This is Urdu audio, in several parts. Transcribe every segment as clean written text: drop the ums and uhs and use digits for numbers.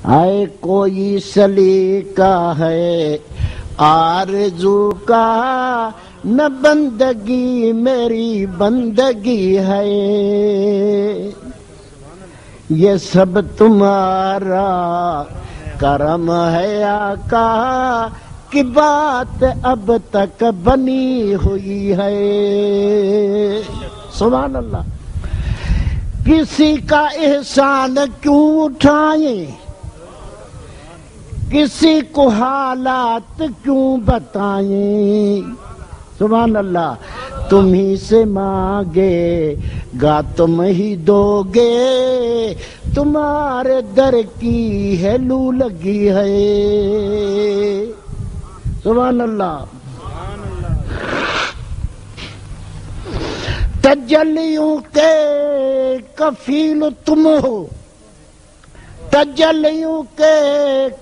اے کوئی سلیقہ ہے آرزو کا، نہ بندگی میری بندگی ہے، یہ سب تمہارا کرم ہے آقا کی بات اب تک بنی ہوئی ہے۔ سبحان اللہ۔ کسی کا احسان کیوں اٹھائیں، کسی کو حالات کیوں بتائیں، سبحان اللہ۔ تم ہی سے مانگے گا تم ہی دو گے، تمہارے در کی ہے لو لگی ہے، سبحان اللہ۔ تجلیوں کے کفیل تم ہو، تجلیوں کے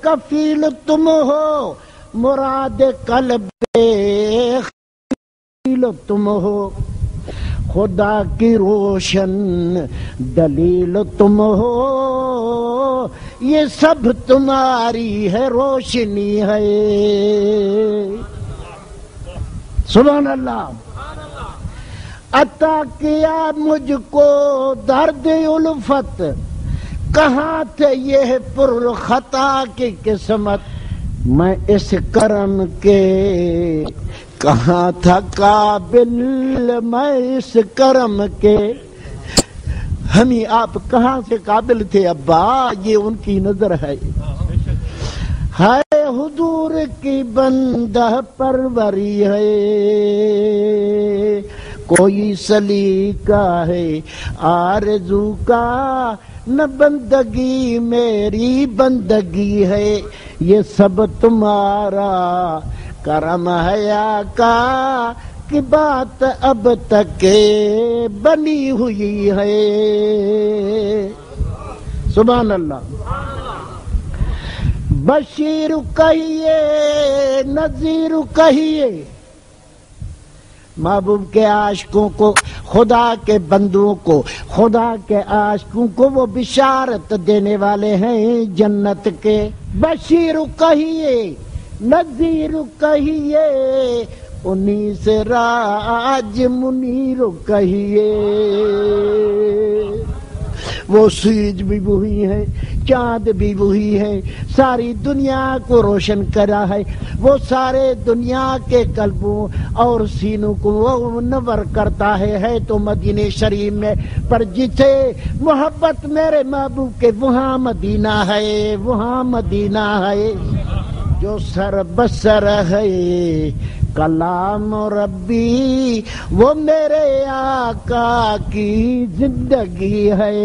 کفیل تم ہو، مراد قلب خلیل تم ہو، خدا کی روشن دلیل تم ہو، یہ سب تمہاری ہے روشنی ہے، سبحان اللہ۔ عطا کیا مجھ کو درد الفت، کہاں تھے یہ پر خطا کی قسمت، میں اس کرم کے کہاں تھا قابل، میں اس کرم کے، ہمیں آپ کہاں سے قابل تھے ابا، یہ ان کی نظر ہے۔ ہے حضور کی بندہ پروری ہے، کوئی سلیقہ ہے آرزو کا، نہ بندگی میری بندگی ہے، یہ سب تمہارا کرم ہے آقا کی بات اب تک بنی ہوئی ہے، سبحان اللہ۔ بشیر کہیے نذیر کہیے، محبوب کے عاشقوں کو، خدا کے بندوں کو، خدا کے عاشقوں کو وہ بشارت دینے والے ہیں جنت کے۔ بشیر کہیے نذیر کہیے، انہی سے راج منیر کہیے، وہ سورج بھی وہی ہے، چاند بھی وہی ہے، ساری دنیا کو روشن کرا ہے، وہ سارے دنیا کے قلبوں اور سینوں کو وہ منور کرتا ہے تو مدینہ شریف میں، پر جتھے محبت میرے محبوب کے وہاں مدینہ ہے، وہاں مدینہ ہے، جو سر بسر ہے کلام ربی، وہ میرے آقا کی زندگی ہے،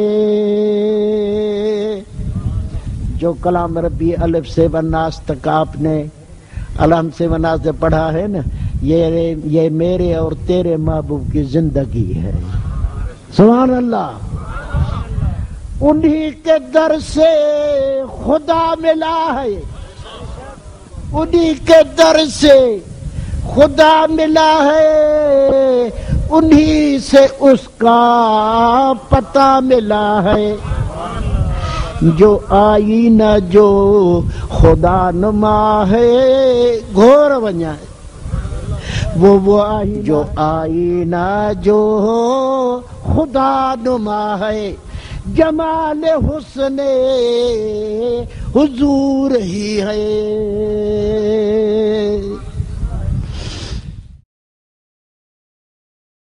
جو کلام ربی الف سے والناس تک آپ نے الحم سے والناس سے پڑھا ہے نا، یہ میرے اور تیرے محبوب کی زندگی ہے، سبحان اللہ۔ انہی کے در سے خدا ملا ہے، انہی کے در سے خدا ملا ہے، انہی سے اس کا پتہ ملا ہے، جو آئینہ جو خدا نما ہے گھور ونیا ہے، وہ آئینہ جو آئینہ جو خدا نما ہے، جمال حسن حضور ہی ہے،